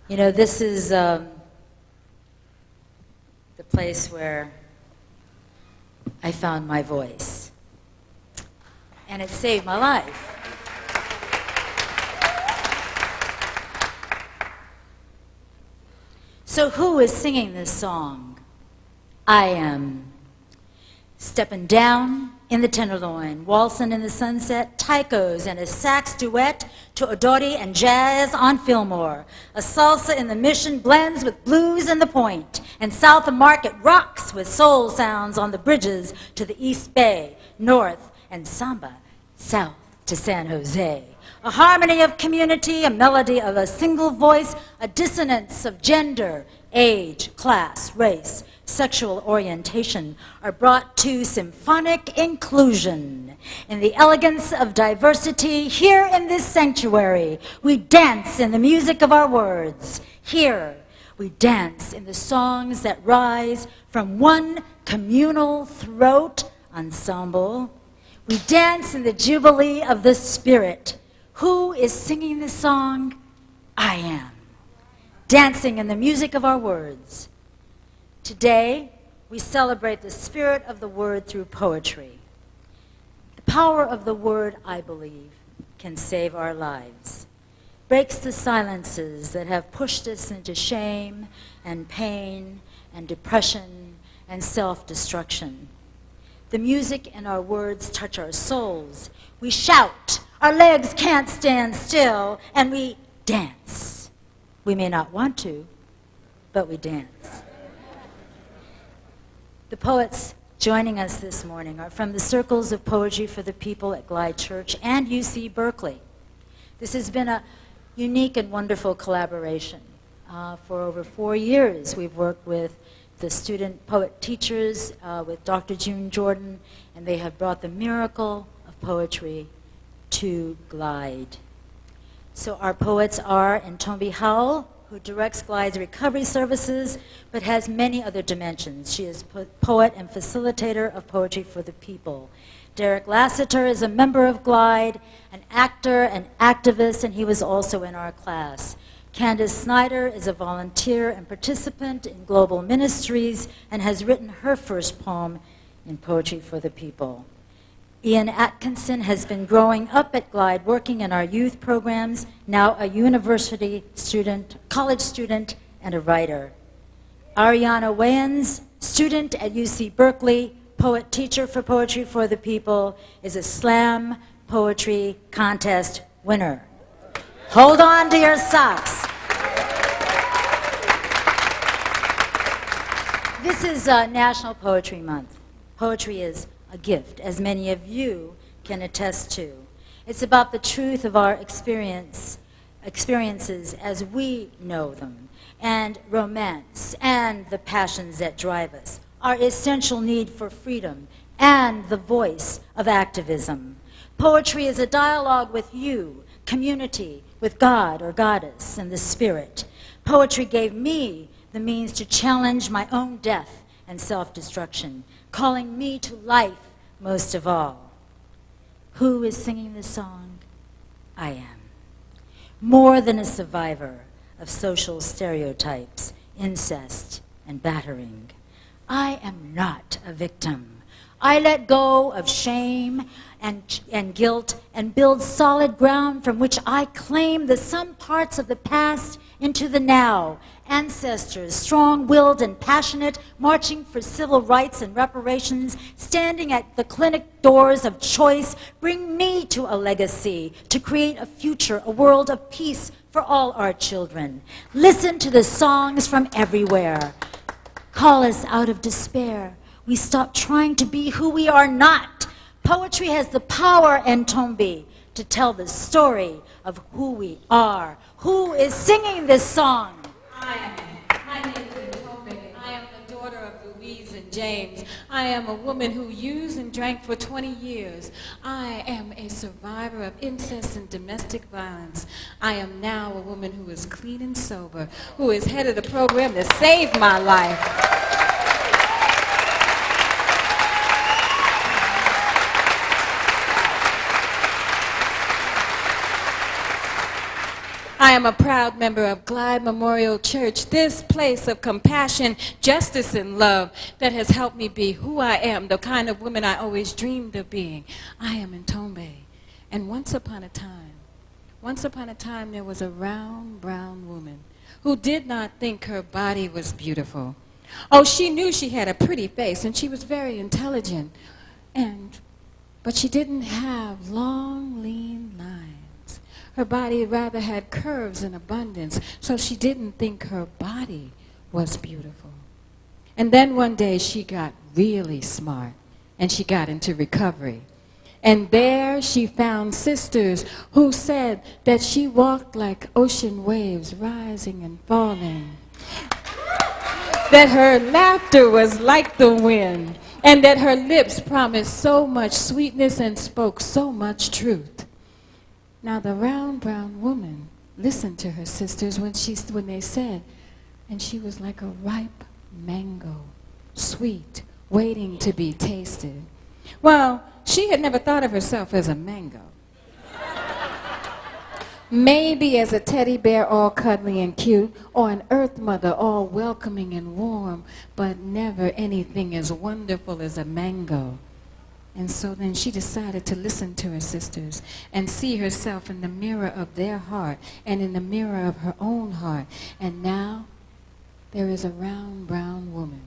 You know, this is the place where I found my voice. And it saved my life. So who is singing this song? I am. Stepping down in the Tenderloin, waltzing in the sunset, taikos and a sax duet to Odori and jazz on Fillmore. A salsa in the Mission blends with blues in the Point, and South of Market rocks with soul sounds on the bridges to the East Bay, north, and samba south to San Jose. A harmony of community, a melody of a single voice, a dissonance of gender, age, class, race, sexual orientation are brought to symphonic inclusion. In the elegance of diversity, here in this sanctuary, we dance in the music of our words. Here, we dance in the songs that rise from one communal throat ensemble. We dance in the jubilee of the spirit. Who is singing this song? I am. Dancing in the music of our words. Today, we celebrate the spirit of the word through poetry. The power of the word, I believe, can save our lives. Breaks the silences that have pushed us into shame and pain and depression and self-destruction. The music in our words touch our souls. We shout, our legs can't stand still, and we dance. We may not want to, but we dance. The poets joining us this morning are from the Circles of Poetry for the People at Glide Church and UC Berkeley. This has been a unique and wonderful collaboration. For over 4 years, we've worked with the student poet teachers, with Dr. June Jordan, and they have brought the miracle of poetry to Glide. So our poets are Ntombi Howell, who directs Glide's recovery services, but has many other dimensions. She is poet and facilitator of Poetry for the People. Derek Lassiter is a member of Glide, an actor, an activist, and he was also in our class. Candace Snyder is a volunteer and participant in Global Ministries and has written her first poem in Poetry for the People. Ian Atkinson has been growing up at Glide, working in our youth programs, now a university student, college student, and a writer. Ariana Wayans, student at UC Berkeley, poet teacher for Poetry for the People, is a slam poetry contest winner. Hold on to your socks. This is National Poetry Month. Poetry is a gift, as many of you can attest to. It's about the truth of our experiences as we know them, and romance, and the passions that drive us, our essential need for freedom, and the voice of activism. Poetry is a dialogue with you, community, with God or Goddess, and the Spirit. Poetry gave me the means to challenge my own death and self-destruction, calling me to life most of all. Who is singing this song? I am. More than a survivor of social stereotypes, incest, and battering. I am not a victim. I let go of shame and guilt and build solid ground from which I claim the some parts of the past into the now. Ancestors, strong-willed and passionate, marching for civil rights and reparations, standing at the clinic doors of choice, bring me to a legacy to create a future, a world of peace for all our children. Listen to the songs from everywhere. Call us out of despair. We stop trying to be who we are not. Poetry has the power, Ntombi, to tell the story of who we are. Who is singing this song? I am. My name is Ntombi. I am the daughter of Louise and James. I am a woman who used and drank for 20 years. I am a survivor of incest and domestic violence. I am now a woman who is clean and sober, who is head of the program that saved my life. I am a proud member of Glide Memorial Church, this place of compassion, justice, and love that has helped me be who I am, the kind of woman I always dreamed of being. I am in Tombe. And once upon a time, there was a round, brown woman who did not think her body was beautiful. Oh, she knew she had a pretty face, and she was very intelligent, but she didn't have long, lean lines. Her body rather had curves in abundance, so she didn't think her body was beautiful. And then one day she got really smart, and she got into recovery. And there she found sisters who said that she walked like ocean waves rising and falling, that her laughter was like the wind, and that her lips promised so much sweetness and spoke so much truth. Now the round brown woman listened to her sisters when they said, and she was like a ripe mango, sweet, waiting to be tasted. Well, she had never thought of herself as a mango. Maybe as a teddy bear all cuddly and cute, or an earth mother all welcoming and warm, but never anything as wonderful as a mango. And so then she decided to listen to her sisters and see herself in the mirror of their heart and in the mirror of her own heart. And now there is a round brown woman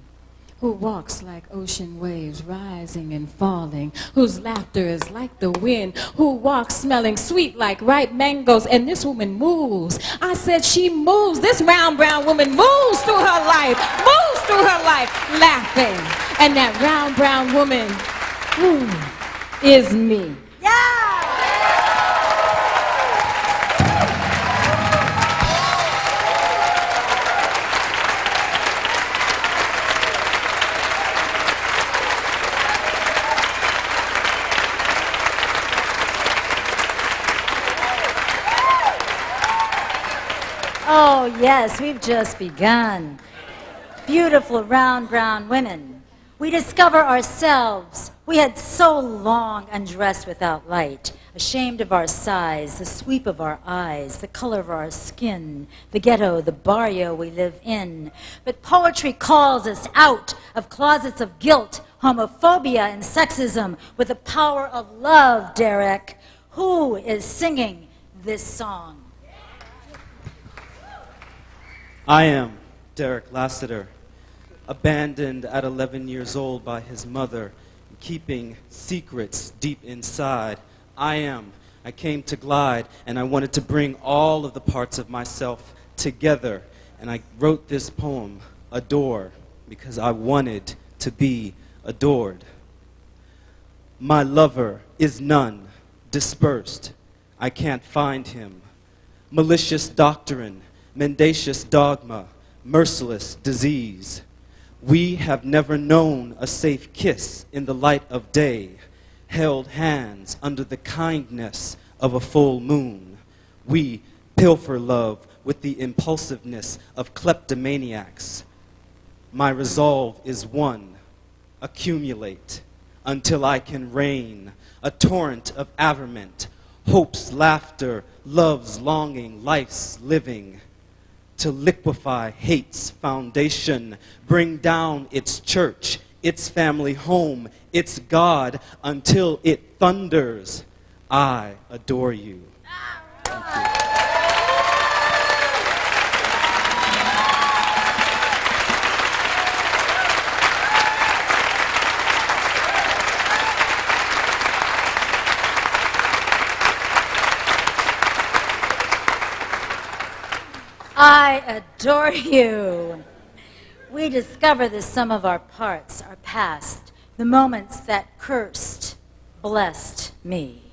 who walks like ocean waves rising and falling, whose laughter is like the wind, who walks smelling sweet like ripe mangoes, and this woman moves. I said she moves. This round brown woman moves through her life, laughing. And that round brown woman is me. Oh, yes, we've just begun. Beautiful round brown women. We discover ourselves. We had so long undressed without light, ashamed of our size, the sweep of our eyes, the color of our skin, the ghetto, the barrio we live in. But poetry calls us out of closets of guilt, homophobia, and sexism with the power of love, Derek. Who is singing this song? I am Derek Lassiter, abandoned at 11 years old by his mother, keeping secrets deep inside. I came to Glide, and I wanted to bring all of the parts of myself together. And I wrote this poem, Adore, because I wanted to be adored. My lover is none, dispersed. I can't find him. Malicious doctrine, mendacious dogma, merciless disease. We have never known a safe kiss in the light of day, held hands under the kindness of a full moon. We pilfer love with the impulsiveness of kleptomaniacs. My resolve is one, accumulate until I can rain, a torrent of averment, hope's laughter, love's longing, life's living, to liquefy hate's foundation, bring down its church, its family home, its God, until it thunders. I adore you. Thank you. I adore you. We discover the sum of our parts, our past, the moments that cursed, blessed me.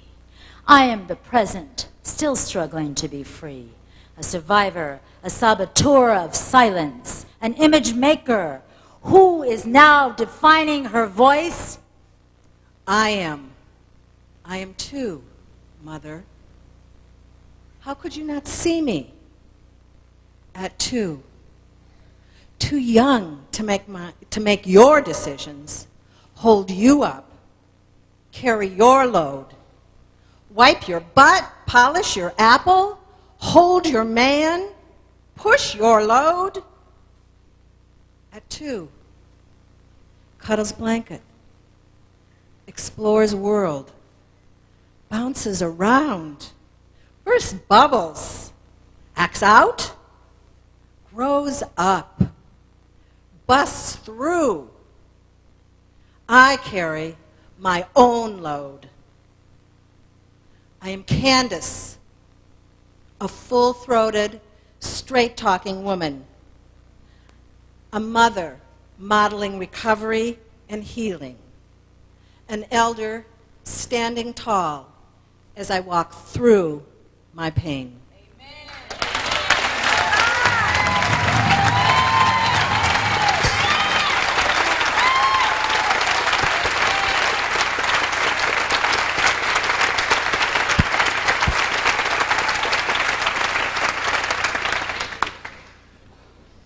I am the present, still struggling to be free, a survivor, a saboteur of silence, an image maker. Who is now defining her voice? I am too, Mother. How could you not see me? At 2. Too young to make your decisions, hold you up, carry your load, wipe your butt, polish your apple, hold your man, push your load. At 2, cuddles blanket, explores world, bounces around, bursts bubbles, acts out, grows up, busts through. I carry my own load. I am Candace, a full-throated, straight-talking woman, a mother modeling recovery and healing, an elder standing tall as I walk through my pain.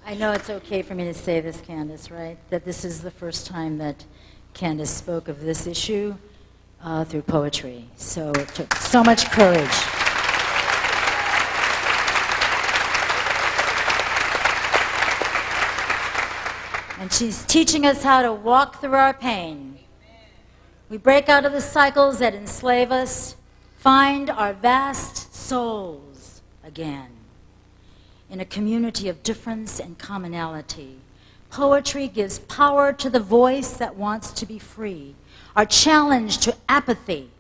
I know it's okay for me to say this, Candace, right? That this is the first time that Candace spoke of this issue through poetry. So it took so much courage. And she's teaching us how to walk through our pain. We break out of the cycles that enslave us, find our vast souls again. In a community of difference and commonality, poetry gives power to the voice that wants to be free. Our challenge to apathy,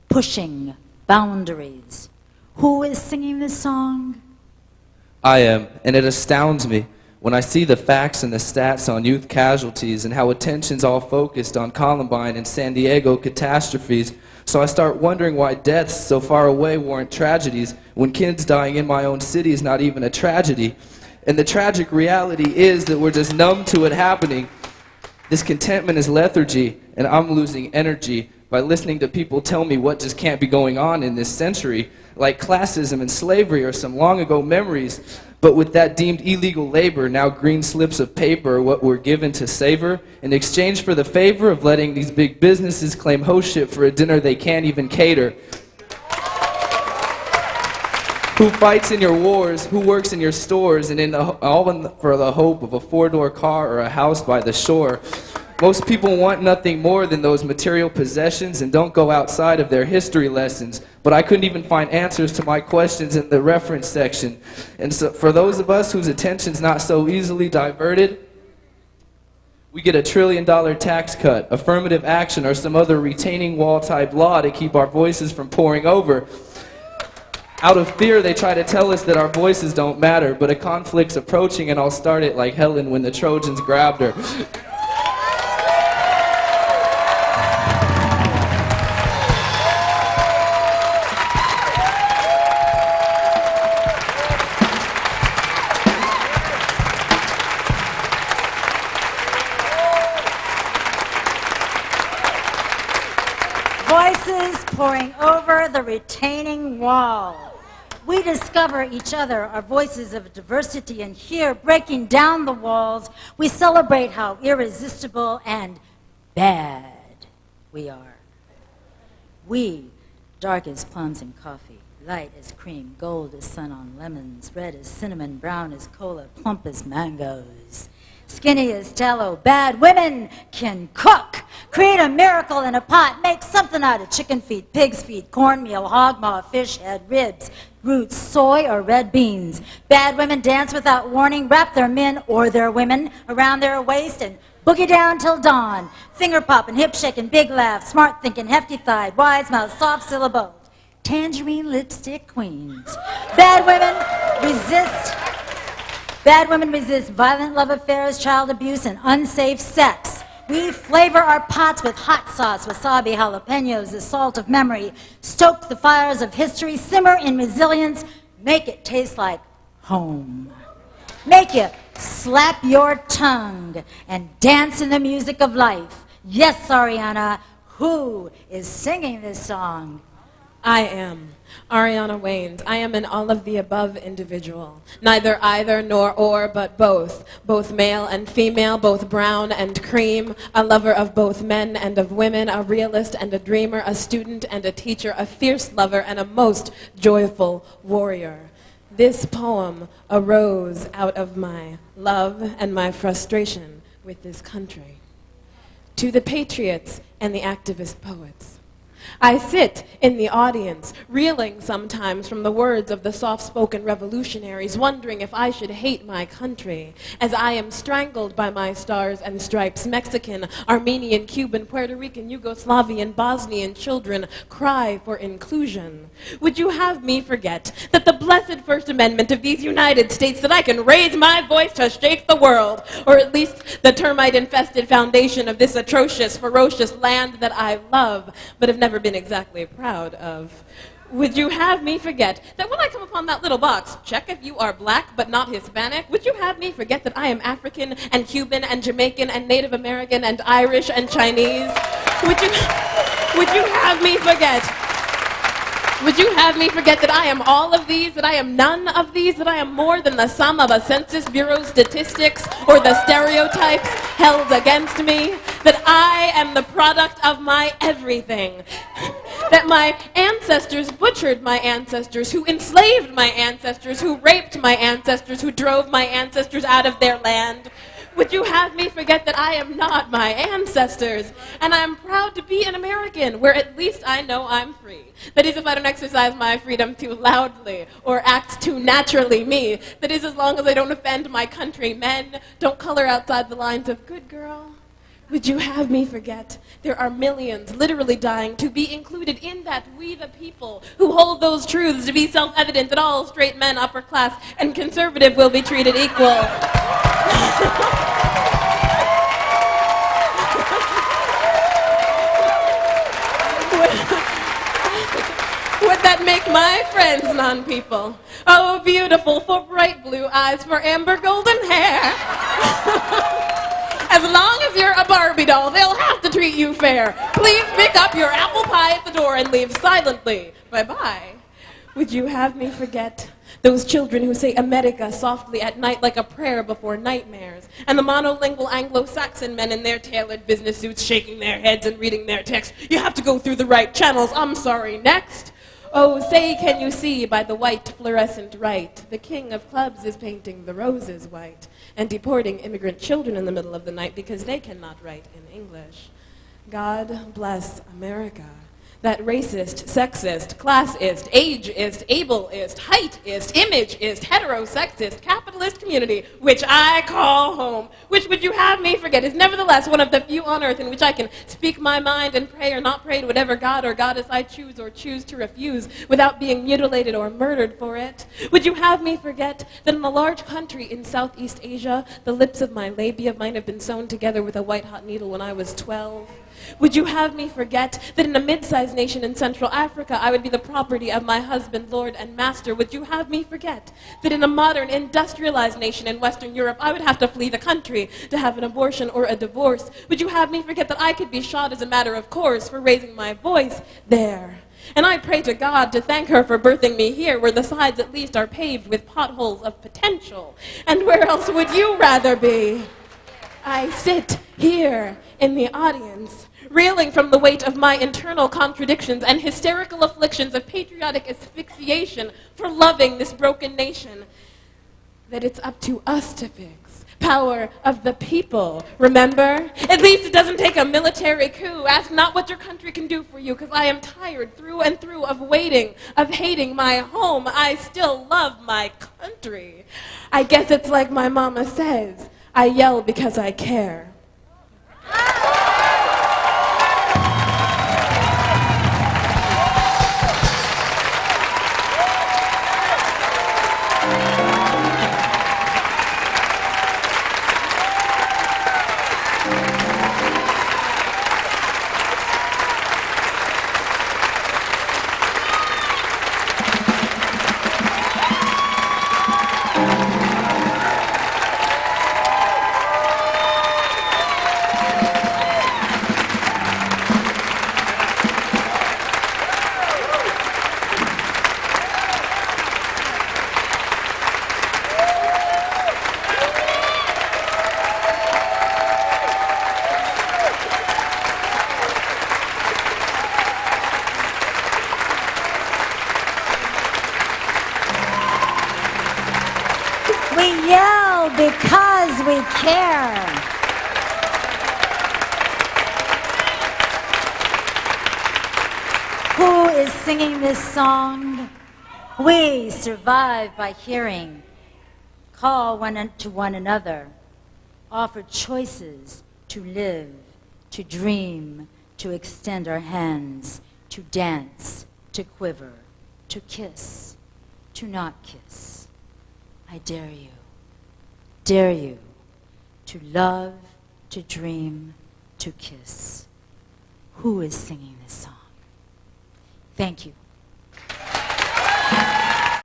pushing boundaries. Who is singing this song? I am, and it astounds me when I see the facts and the stats on youth casualties and how attention's all focused on Columbine and San Diego catastrophes. So I start wondering why deaths so far away weren't tragedies when kids dying in my own city is not even a tragedy. And the tragic reality is that we're just numb to it happening. This contentment is lethargy, and I'm losing energy by listening to people tell me what just can't be going on in this century, like classism and slavery or some long ago memories. But with that deemed illegal labor, now green slips of paper are what we're given to savor in exchange for the favor of letting these big businesses claim hostship for a dinner they can't even cater. Who fights in your wars, who works in your stores, and for the hope of a 4-door car or a house by the shore. Most people want nothing more than those material possessions and don't go outside of their history lessons. But I couldn't even find answers to my questions in the reference section. And so for those of us whose attention's not so easily diverted, we get $1 trillion tax cut, affirmative action, or some other retaining wall type law to keep our voices from pouring over. Out of fear, they try to tell us that our voices don't matter, but a conflict's approaching and I'll start it like Helen when the Trojans grabbed her. Voices pouring over the retaining wall. We discover each other, our voices of diversity, and here, breaking down the walls, we celebrate how irresistible and bad we are. We, dark as plums and coffee, light as cream, gold as sun on lemons, red as cinnamon, brown as cola, plump as mangoes. Skinny as tallow, bad women can cook. Create a miracle in a pot. Make something out of chicken feet, pig's feet, cornmeal, hog maw, fish head, ribs, roots, soy, or red beans. Bad women dance without warning, wrap their men or their women around their waist and boogie down till dawn. Finger popping, hip shaking, big laugh, smart thinking, hefty thighed, wise mouth, soft syllable. Tangerine lipstick queens. Bad women resist violent love affairs, child abuse, and unsafe sex. We flavor our pots with hot sauce, wasabi, jalapenos, the salt of memory. Stoke the fires of history, simmer in resilience, make it taste like home. Make you slap your tongue and dance in the music of life. Yes, Ariana, who is singing this song? I am Ariana Waynes. I am an all-of-the-above individual. Neither either nor or, but both. Both male and female, both brown and cream. A lover of both men and of women, a realist and a dreamer, a student and a teacher, a fierce lover and a most joyful warrior. This poem arose out of my love and my frustration with this country. To the patriots and the activist poets, I sit in the audience, reeling sometimes from the words of the soft-spoken revolutionaries, wondering if I should hate my country, as I am strangled by my stars and stripes. Mexican, Armenian, Cuban, Puerto Rican, Yugoslavian, Bosnian children cry for inclusion. Would you have me forget that the blessed First Amendment of these United States, that I can raise my voice to shake the world, or at least the termite-infested foundation of this atrocious, ferocious land that I love, but have never been exactly proud of? Would you have me forget that when I come upon that little box, check if you are black but not Hispanic, would you have me forget that I am African and Cuban and Jamaican and Native American and Irish and Chinese? Would you have me forget? Would you have me forget that I am all of these, that I am none of these, that I am more than the sum of a Census Bureau statistics or the stereotypes held against me? That I am the product of my everything? That my ancestors butchered my ancestors, who enslaved my ancestors, who raped my ancestors, who drove my ancestors out of their land? Would you have me forget that I am not my ancestors? And I am proud to be an American, where at least I know I'm free. That is, if I don't exercise my freedom too loudly or act too naturally me. That is, as long as I don't offend my countrymen, don't color outside the lines of good girl. Would you have me forget there are millions literally dying to be included in that we the people who hold those truths to be self-evident, that all straight men, upper class, and conservative will be treated equal? Would that make my friends non-people? Oh, beautiful, for bright blue eyes, for amber golden hair. As long as you're a Barbie doll, they'll have to treat you fair. Please pick up your apple pie at the door and leave silently. Bye-bye. Would you have me forget those children who say America softly at night like a prayer before nightmares, and the monolingual Anglo-Saxon men in their tailored business suits shaking their heads and reading their text? You have to go through the right channels. I'm sorry, next. Oh, say, can you see by the white fluorescent right, the king of clubs is painting the roses white and deporting immigrant children in the middle of the night because they cannot write in English. God bless America. That racist, sexist, classist, ageist, ableist, heightist, imageist, heterosexist, capitalist community, which I call home, which would you have me forget is nevertheless one of the few on earth in which I can speak my mind and pray or not pray to whatever god or goddess I choose or choose to refuse without being mutilated or murdered for it? Would you have me forget that in a large country in Southeast Asia, the lips of my labia might have been sewn together with a white-hot needle when I was 12? Would you have me forget that in a mid-sized nation in Central Africa, I would be the property of my husband, lord, and master? Would you have me forget that in a modern, industrialized nation in Western Europe, I would have to flee the country to have an abortion or a divorce? Would you have me forget that I could be shot as a matter of course for raising my voice there? And I pray to God to thank her for birthing me here, where the sides at least are paved with potholes of potential. And where else would you rather be? I sit here in the audience, reeling from the weight of my internal contradictions and hysterical afflictions of patriotic asphyxiation for loving this broken nation that it's up to us to fix. Power of the people, remember? At least it doesn't take a military coup. Ask not what your country can do for you, because I am tired through and through of waiting, of hating my home. I still love my country. I guess it's like my mama says, I yell because I care. Because we care. Who is singing this song? We survive by hearing. Call one to one another. Offer choices to live, to dream, to extend our hands, to dance, to quiver, to kiss, to not kiss. I dare you to love, to dream, to kiss. Who is singing this song? Thank you.